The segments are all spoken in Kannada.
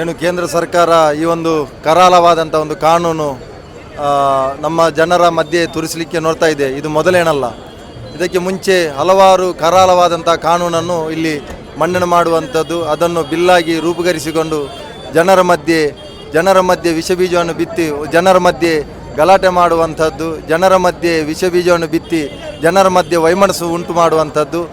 ಏನು ಕೇಂದ್ರ ಸರ್ಕಾರ ಈ ಒಂದು ಕರಾಳವಾದಂಥ ಒಂದು ಕಾನೂನು ನಮ್ಮ ಜನರ ಮಧ್ಯೆ ತುರಿಸಲಿಕ್ಕೆ ನೋಡ್ತಾ ಇದೆ. ಇದು ಮೊದಲೇನಲ್ಲ. ಇದಕ್ಕೆ ಮುಂಚೆ ಹಲವಾರು ಕರಾಳವಾದಂಥ ಕಾನೂನನ್ನು ಇಲ್ಲಿ ಮನ್ನಣೆ ಮಾಡುವಂಥದ್ದು, ಅದನ್ನು ಬಿಲ್ಲಾಗಿ ರೂಪುಗರಿಸಿಕೊಂಡು ಜನರ ಮಧ್ಯೆ ವಿಷಬೀಜವನ್ನು ಬಿತ್ತಿ ಜನರ ಮಧ್ಯೆ ಗಲಾಟೆ ಮಾಡುವಂಥದ್ದು, ಜನರ ಮಧ್ಯೆ ವಿಷಬೀಜವನ್ನು ಬಿತ್ತಿ ಜನರ ಮಧ್ಯೆ ವೈಮನಸ್ಸು ಉಂಟು ಮಾಡುವಂಥದ್ದು,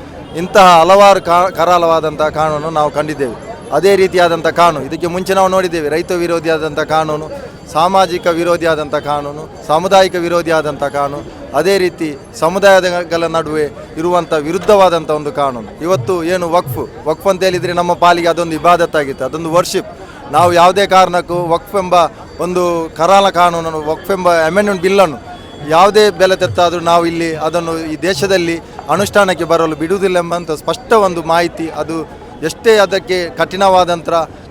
ಇಂತಹ ಹಲವಾರು ಕರಾಳವಾದಂಥ ಕಾನೂನು ನಾವು ಕಂಡಿದ್ದೇವೆ. ಅದೇ ರೀತಿಯಾದಂಥ ಕಾನೂನು ಇದಕ್ಕೆ ಮುಂಚೆ ನಾವು ನೋಡಿದ್ದೇವೆ. ರೈತ ವಿರೋಧಿಯಾದಂಥ ಕಾನೂನು, ಸಾಮಾಜಿಕ ವಿರೋಧಿಯಾದಂಥ ಕಾನೂನು, ಸಾಮುದಾಯಿಕ ವಿರೋಧಿಯಾದಂಥ ಕಾನೂನು, ಅದೇ ರೀತಿ ಸಮುದಾಯಗಳ ನಡುವೆ ಇರುವಂಥ ವಿರುದ್ಧವಾದಂಥ ಒಂದು ಕಾನೂನು. ಇವತ್ತು ಏನು ವಕ್ಫ್ ಅಂತ ಹೇಳಿದರೆ ನಮ್ಮ ಪಾಲಿಗೆ ಅದೊಂದು ಇಬಾದತ್ತಾಗಿತ್ತು, ಅದೊಂದು ವರ್ಷಿಪ್. ನಾವು ಯಾವುದೇ ಕಾರಣಕ್ಕೂ ವಕ್ಫ್ ಎಂಬ ಒಂದು ಕರಾಳ ಕಾನೂನನ್ನು, ವಕ್ಫ್ ಎಂಬ ಅಮೆಂಡ್ಮೆಂಟ್ ಬಿಲ್ಲನ್ನು ಯಾವುದೇ ಬೆಲೆ ತೆತ್ತಾದರೂ ನಾವು ಇಲ್ಲಿ ಅದನ್ನು ಈ ದೇಶದಲ್ಲಿ ಅನುಷ್ಠಾನಕ್ಕೆ ಬರಲು ಬಿಡುವುದಿಲ್ಲ ಎಂಬಂಥ ಸ್ಪಷ್ಟ ಒಂದು ಮಾಹಿತಿ. ಅದು ಎಷ್ಟೇ ಅದಕ್ಕೆ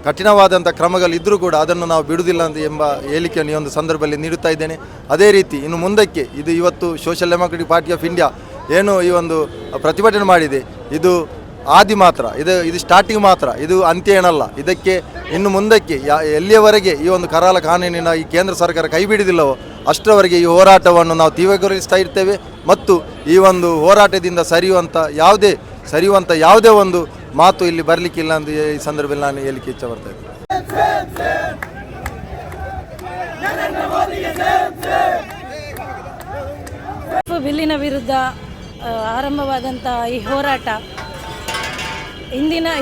ಕಠಿಣವಾದಂಥ ಕ್ರಮಗಳಿದ್ದರೂ ಕೂಡ ಅದನ್ನು ನಾವು ಬಿಡುವುದಿಲ್ಲ ಎಂಬ ಹೇಳಿಕೆಯನ್ನು ಈ ಒಂದು ಸಂದರ್ಭದಲ್ಲಿ ನೀಡುತ್ತಾ ಇದ್ದೇನೆ. ಅದೇ ರೀತಿ ಇನ್ನು ಮುಂದಕ್ಕೆ ಇದು ಇವತ್ತು social democratic party of India ಏನು ಈ ಒಂದು ಪ್ರತಿಭಟನೆ ಮಾಡಿದೆ, ಇದು ಆದಿ ಮಾತ್ರ, ಇದು ಸ್ಟಾರ್ಟಿಂಗ್ ಮಾತ್ರ, ಇದು ಅಂತ್ಯ ಏನಲ್ಲ. ಇದಕ್ಕೆ ಇನ್ನು ಮುಂದಕ್ಕೆ ಎಲ್ಲಿಯವರೆಗೆ ಈ ಒಂದು ಕರಾಳ ಕಾನೂನಿನ ಈ ಕೇಂದ್ರ ಸರ್ಕಾರ ಕೈ ಬಿಡುವುದಿಲ್ಲವೋ ಅಷ್ಟರವರೆಗೆ ಈ ಹೋರಾಟವನ್ನು ನಾವು ತೀವ್ರಗೊಳಿಸ್ತಾ ಇರ್ತೇವೆ. ಮತ್ತು ಈ ಒಂದು ಹೋರಾಟದಿಂದ ಸರಿಯುವಂಥ ಯಾವುದೇ ಒಂದು ಮಾತು ಇಲ್ಲಿ ಬರಲಿಕ್ಕಿಲ್ಲ ಎಂದು ಈ ಸಂದರ್ಭದಲ್ಲಿ ನಾನು ಹೇಳಿಕೆ ಇಚ್ಛೆ ಬರ್ತಾ ಇದ್ದೇನೆ. ಬಿಲ್ಲಿನ ವಿರುದ್ಧ ಆರಂಭವಾದಂಥ ಈ ಹೋರಾಟ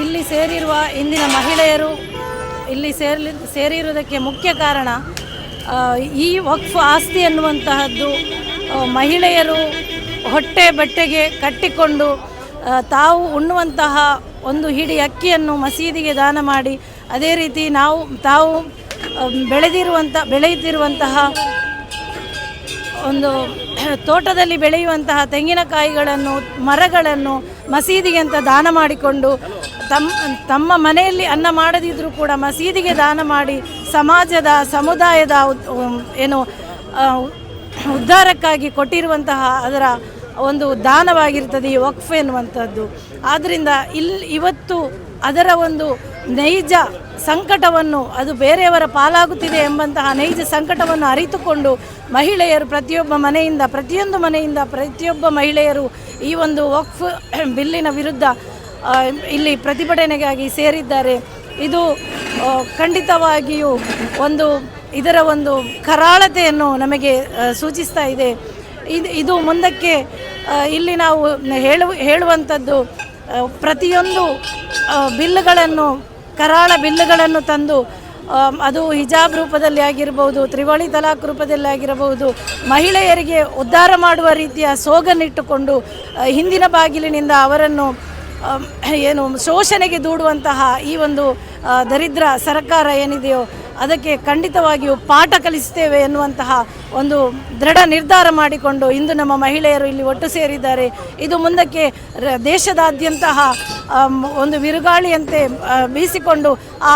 ಇಲ್ಲಿ ಸೇರಿರುವ ಇಂದಿನ ಮಹಿಳೆಯರು ಇಲ್ಲಿ ಸೇರಿರುವುದಕ್ಕೆ ಮುಖ್ಯ ಕಾರಣ ಈ ವಕ್ಫ್ ಆಸ್ತಿ ಎನ್ನುವಂತಹದ್ದು ಮಹಿಳೆಯರು ಹೊಟ್ಟೆ ಬಟ್ಟೆಗೆ ಕಟ್ಟಿಕೊಂಡು ತಾವು ಉಣ್ಣುವಂತಹ ಒಂದು ಹಿಡಿ ಅಕ್ಕಿಯನ್ನು ಮಸೀದಿಗೆ ದಾನ ಮಾಡಿ, ಅದೇ ರೀತಿ ತಾವು ಬೆಳೆಯುತ್ತಿರುವಂತಹ ಒಂದು ತೋಟದಲ್ಲಿ ಬೆಳೆಯುವಂತಹ ತೆಂಗಿನಕಾಯಿಗಳನ್ನು, ಮರಗಳನ್ನು ಮಸೀದಿಗೆ ಅಂತ ದಾನ ಮಾಡಿಕೊಂಡು ತಮ್ಮ ಮನೆಯಲ್ಲಿ ಅನ್ನ ಮಾಡದಿದ್ದರೂ ಕೂಡ ಮಸೀದಿಗೆ ದಾನ ಮಾಡಿ ಸಮುದಾಯದ ಏನು ಉದ್ಧಾರಕ್ಕಾಗಿ ಕೊಟ್ಟಿರುವಂತಹ ಅದರ ಒಂದು ದಾನವಾಗಿರ್ತದೆ ಈ ವಕ್ಫ್ ಎನ್ನುವಂಥದ್ದು. ಆದ್ದರಿಂದ ಇವತ್ತು ಅದರ ಒಂದು ನೈಜ ಸಂಕಟವನ್ನು, ಅದು ಬೇರೆಯವರ ಪಾಲಾಗುತ್ತಿದೆ ಎಂಬಂತಹ ನೈಜ ಸಂಕಟವನ್ನು ಅರಿತುಕೊಂಡು ಮಹಿಳೆಯರು ಪ್ರತಿಯೊಂದು ಮನೆಯಿಂದ ಪ್ರತಿಯೊಬ್ಬ ಮಹಿಳೆಯರು ಈ ಒಂದು ವಕ್ಫ್ ಬಿಲ್ಲಿನ ವಿರುದ್ಧ ಇಲ್ಲಿ ಪ್ರತಿಭಟನೆಗಾಗಿ ಸೇರಿದ್ದಾರೆ. ಇದು ಖಂಡಿತವಾಗಿಯೂ ಇದರ ಒಂದು ಕರಾಳತೆಯನ್ನು ನಮಗೆ ಸೂಚಿಸ್ತಾ ಇದೆ. ಇದು ಮುಂದಕ್ಕೆ ಇಲ್ಲಿ ನಾವು ಹೇಳುವಂಥದ್ದು ಪ್ರತಿಯೊಂದು ಕರಾಳ ಬಿಲ್ಲುಗಳನ್ನು ತಂದು ಅದು ಹಿಜಾಬ್ ರೂಪದಲ್ಲಿ ಆಗಿರಬಹುದು, ತ್ರಿವಳಿ ತಲಾಖ್ ರೂಪದಲ್ಲಿ ಆಗಿರಬಹುದು, ಮಹಿಳೆಯರಿಗೆ ಉದ್ಧಾರ ಮಾಡುವ ರೀತಿಯ ಸೋಗನ್ನಿಟ್ಟುಕೊಂಡು ಹಿಂದಿನ ಬಾಗಿಲಿನಿಂದ ಅವರನ್ನು ಶೋಷಣೆಗೆ ದೂಡುವಂತಹ ಈ ಒಂದು ದರಿದ್ರ ಸರ್ಕಾರ ಏನಿದೆಯೋ ಅದಕ್ಕೆ ಖಂಡಿತವಾಗಿಯೂ ಪಾಠ ಕಲಿಸ್ತೇವೆ ಎನ್ನುವಂತಹ ಒಂದು ದೃಢ ನಿರ್ಧಾರ ಮಾಡಿಕೊಂಡು ಇಂದು ನಮ್ಮ ಮಹಿಳೆಯರು ಇಲ್ಲಿ ಒಟ್ಟು ಸೇರಿದ್ದಾರೆ. ಇದು ಮುಂದಕ್ಕೆ ದೇಶದಾದ್ಯಂತಹ ಒಂದು ಬಿರುಗಾಳಿಯಂತೆ ಬೀಸಿಕೊಂಡು ಆ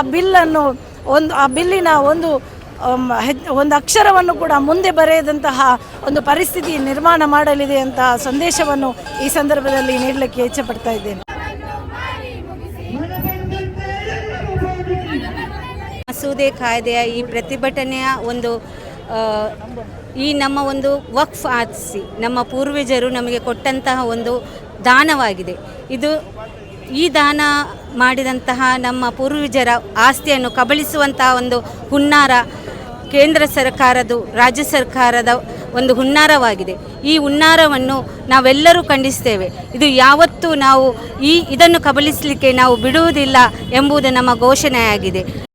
ಬಿಲ್ಲಿನ ಒಂದು ಅಕ್ಷರವನ್ನು ಕೂಡ ಮುಂದೆ ಬರೆಯದಂತಹ ಒಂದು ಪರಿಸ್ಥಿತಿ ನಿರ್ಮಾಣ ಮಾಡಲಿದೆ ಅಂತ ಸಂದೇಶವನ್ನು ಈ ಸಂದರ್ಭದಲ್ಲಿ ನೀಡಲಿಕ್ಕೆ ಇಚ್ಛೆಪಡ್ತಾ ಇದ್ದೇನೆ. ಮಸೂದೆ ಕಾಯ್ದೆಯ ಈ ಪ್ರತಿಭಟನೆಯ ಈ ನಮ್ಮ ಒಂದು ವಕ್ಫ್ ಆಸ್ತಿ ನಮ್ಮ ಪೂರ್ವಜರು ನಮಗೆ ಕೊಟ್ಟಂತಹ ಒಂದು ದಾನವಾಗಿದೆ. ಈ ದಾನ ಮಾಡಿದಂತಹ ನಮ್ಮ ಪೂರ್ವಜರ ಆಸ್ತಿಯನ್ನು ಕಬಳಿಸುವಂತಹ ಒಂದು ಹುನ್ನಾರ ಕೇಂದ್ರ ಸರ್ಕಾರದ್ದು, ರಾಜ್ಯ ಸರ್ಕಾರದ ಒಂದು ಹುನ್ನಾರವಾಗಿದೆ. ಈ ಹುನ್ನಾರವನ್ನು ನಾವೆಲ್ಲರೂ ಖಂಡಿಸ್ತೇವೆ. ಇದು ಯಾವತ್ತೂ ನಾವು ಇದನ್ನು ಕಬಳಿಸಲಿಕ್ಕೆ ನಾವು ಬಿಡುವುದಿಲ್ಲ ಎಂಬುದು ನಮ್ಮ ಘೋಷಣೆಯಾಗಿದೆ.